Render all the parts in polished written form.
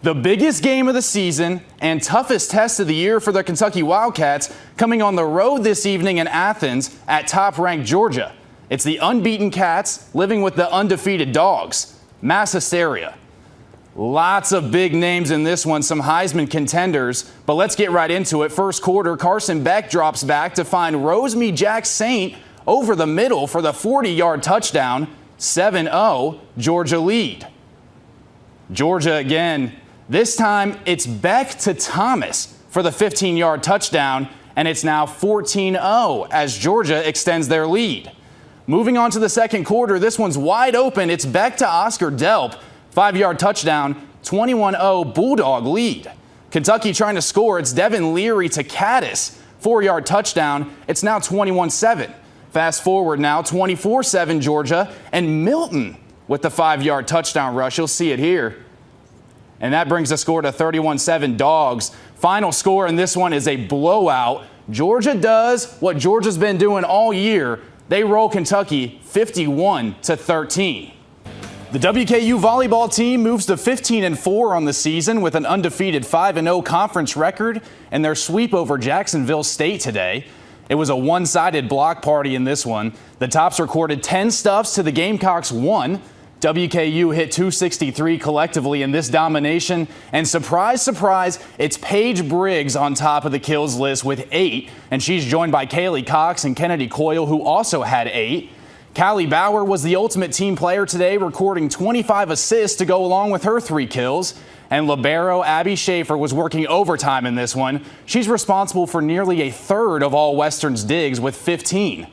The biggest game of the season and toughest test of the year for the Kentucky Wildcats coming on the road this evening in Athens at top-ranked Georgia. It's the unbeaten Cats living with the undefeated Dogs. Mass hysteria. Lots of big names in this one, some Heisman contenders, but let's get right into it. First quarter, Carson Beck drops back to find Rosemy Jack-Saint over the middle for the 40-yard touchdown. 7-0, Georgia lead. Georgia again. This time, it's Beck to Thomas for the 15-yard touchdown, and it's now 14-0 as Georgia extends their lead. Moving on to the second quarter, this one's wide open. It's Beck to Oscar Delp, 5-yard touchdown, 21-0 Bulldog lead. Kentucky trying to score. It's Devin Leary to Caddis, 4-yard touchdown. It's now 21-7. Fast forward now, 24-7 Georgia, and Milton with the 5-yard touchdown rush. You'll see it here. And that brings the score to 31-7 Dogs. Final score in this one is a blowout. Georgia does what Georgia's been doing all year. They roll Kentucky 51-13. The WKU volleyball team moves to 15-4 on the season with an undefeated 5-0 conference record and their sweep over Jacksonville State today. It was a one-sided block party in this one. The Tops recorded 10 stuffs to the Gamecocks 1. WKU hit 263 collectively in this domination. And surprise, surprise, it's Paige Briggs on top of the kills list with 8. And she's joined by Kaylee Cox and Kennedy Coyle, who also had 8. Callie Bauer was the ultimate team player today, recording 25 assists to go along with her 3 kills. And libero Abby Schaefer was working overtime in this one. She's responsible for nearly a third of all Western's digs with 15.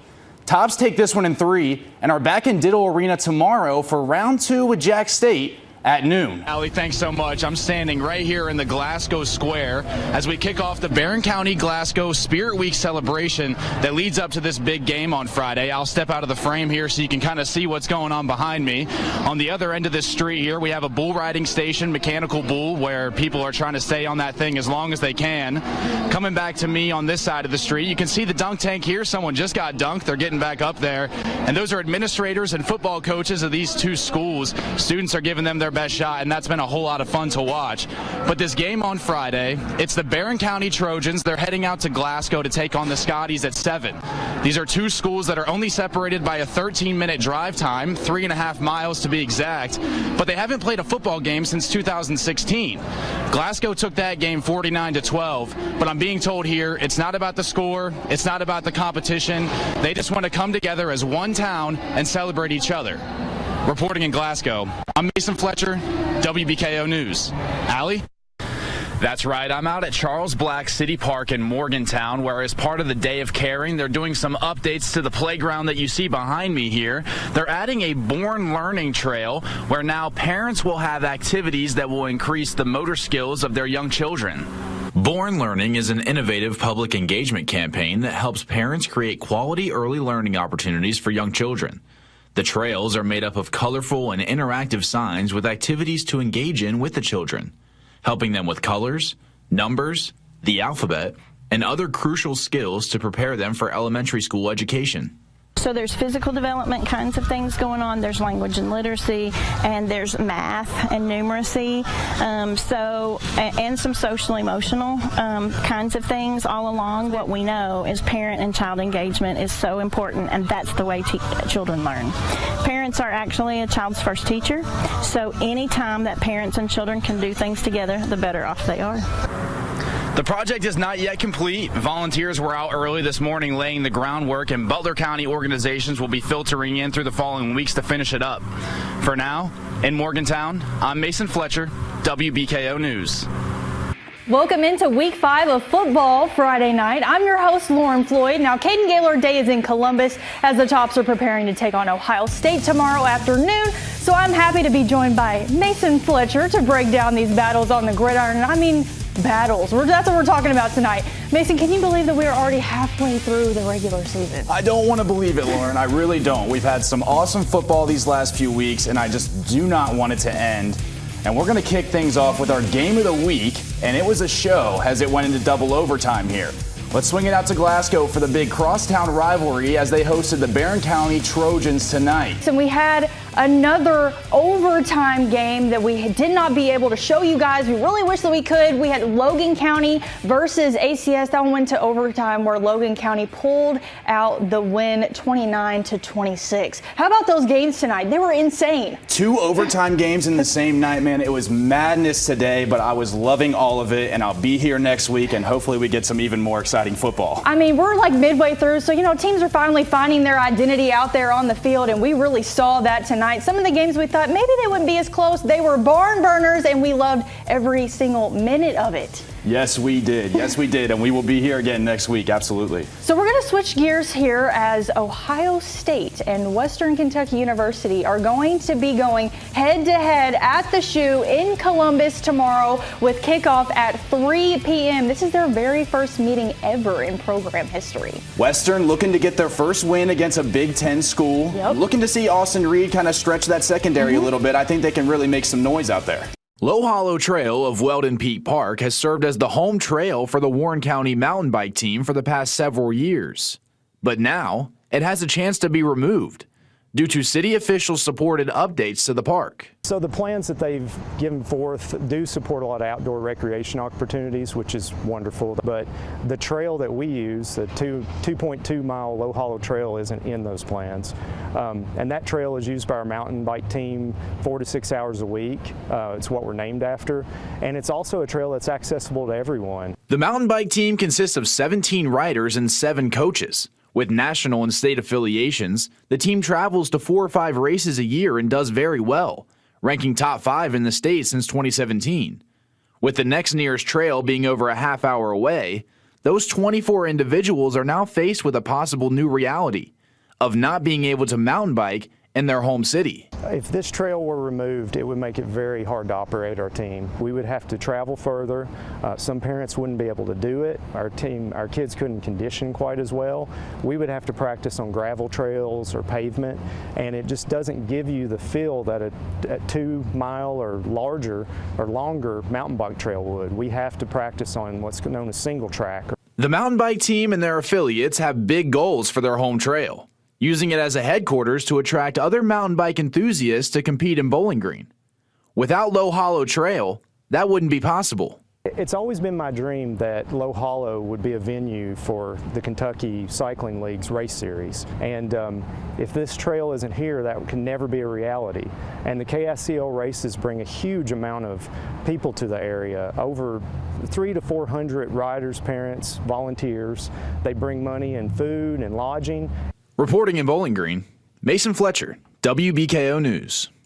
Tops take this one in 3 and are back in Diddle Arena tomorrow for round 2 with Jack State at noon. Allie, thanks so much. I'm standing right here in the Glasgow Square as we kick off the Barron County Glasgow Spirit Week celebration that leads up to this big game on Friday. I'll step out of the frame here so you can kind of see what's going on behind me. On the other end of this street here, we have a bull riding station, mechanical bull, where people are trying to stay on that thing as long as they can. Coming back to me on this side of the street, you can see the dunk tank here. Someone just got dunked. They're getting back up there. And those are administrators and football coaches of these 2 schools. Students are giving them their best shot, and that's been a whole lot of fun to watch. But this game on Friday, it's the Barron County Trojans. They're heading out to Glasgow to take on the Scotties at 7. These are 2 schools that are only separated by a 13-minute drive time, 3.5 miles to be exact, but they haven't played a football game since 2016. Glasgow took that game 49-12, but I'm being told here it's not about the score, it's not about the competition. They just want to come together as one town and celebrate each other. Reporting in Glasgow, I'm Mason Fletcher, WBKO News. Allie? That's right. I'm out at Charles Black City Park in Morgantown, where as part of the Day of Caring, they're doing some updates to the playground that you see behind me here. They're adding a Born Learning Trail, where now parents will have activities that will increase the motor skills of their young children. Born Learning is an innovative public engagement campaign that helps parents create quality early learning opportunities for young children. The trails are made up of colorful and interactive signs with activities to engage in with the children, helping them with colors, numbers, the alphabet, and other crucial skills to prepare them for elementary school education. So there's physical development kinds of things going on. There's language and literacy, and there's math and numeracy, and some social emotional kinds of things all along. What we know is parent and child engagement is so important, and that's the way children learn. Parents are actually a child's first teacher, so anytime that parents and children can do things together, the better off they are. The project is not yet complete. Volunteers were out early this morning laying the groundwork, and Butler County organizations will be filtering in through the following weeks to finish it up. For now, in Morgantown, I'm Mason Fletcher, WBKO News. Welcome into Week 5 of football Friday night. I'm your host, Lauren Floyd. Now, Caden Gaylord Day is in Columbus as the Tops are preparing to take on Ohio State tomorrow afternoon. So I'm happy to be joined by Mason Fletcher to break down these battles on the gridiron. I mean, battles. That's what we're talking about tonight. Mason, can you believe that we're already halfway through the regular season? I don't want to believe it, Lauren. I really don't. We've had some awesome football these last few weeks, and I just do not want it to end. And we're going to kick things off with our game of the week, and it was a show as it went into double overtime here. Let's swing it out to Glasgow for the big crosstown rivalry as they hosted the Barron County Trojans tonight. And we had another overtime game that we did not be able to show you guys. We really wish that we could. We had Logan County versus ACS. That one went to overtime where Logan County pulled out the win 29-26. How about those games tonight? They were insane. 2 overtime games in the same night, man. It was madness today, but I was loving all of it, and I'll be here next week, and hopefully we get some even more exciting football. I mean, we're like midway through, so, teams are finally finding their identity out there on the field, and we really saw that tonight. Some of the games we thought maybe they wouldn't be as close. They were barn burners, and we loved every single minute of it. Yes, we did. Yes, we did. And we will be here again next week. Absolutely. So we're going to switch gears here as Ohio State and Western Kentucky University are going to be going head-to-head at the Shoe in Columbus tomorrow with kickoff at 3 p.m. This is their very first meeting ever in program history. Western looking to get their first win against a Big Ten school. Yep. Looking to see Austin Reed kind of stretch that secondary a little bit. I think they can really make some noise out there. Low Hollow Trail of Weldon Peak Park has served as the home trail for the Warren County mountain bike team for the past several years. But now, it has a chance to be removed due to city officials supported updates to the park. So the plans that they've given forth do support a lot of outdoor recreation opportunities, which is wonderful. But the trail that we use, the 2.2 mile Low Hollow Trail, isn't in those plans. And that trail is used by our mountain bike team 4 to 6 hours a week. It's what we're named after. And it's also a trail that's accessible to everyone. The mountain bike team consists of 17 riders and 7 coaches. With national and state affiliations, the team travels to 4 or 5 races a year and does very well, ranking top 5 in the state since 2017. With the next nearest trail being over a half hour away, those 24 individuals are now faced with a possible new reality of not being able to mountain bike in their home city. If this trail were removed, it would make it very hard to operate our team. We would have to travel further. Some parents wouldn't be able to do it. Our kids couldn't condition quite as well. We would have to practice on gravel trails or pavement, and it just doesn't give you the feel that a 2 mile or larger or longer mountain bike trail would. We have to practice on what's known as single track. The mountain bike team and their affiliates have big goals for their home trail, using it as a headquarters to attract other mountain bike enthusiasts to compete in Bowling Green. Without Low Hollow Trail, that wouldn't be possible. It's always been my dream that Low Hollow would be a venue for the Kentucky Cycling League's race series. And if this trail isn't here, that can never be a reality. And the KICL races bring a huge amount of people to the area, over 300 to 400 riders, parents, volunteers. They bring money and food and lodging. Reporting in Bowling Green, Mason Fletcher, WBKO News.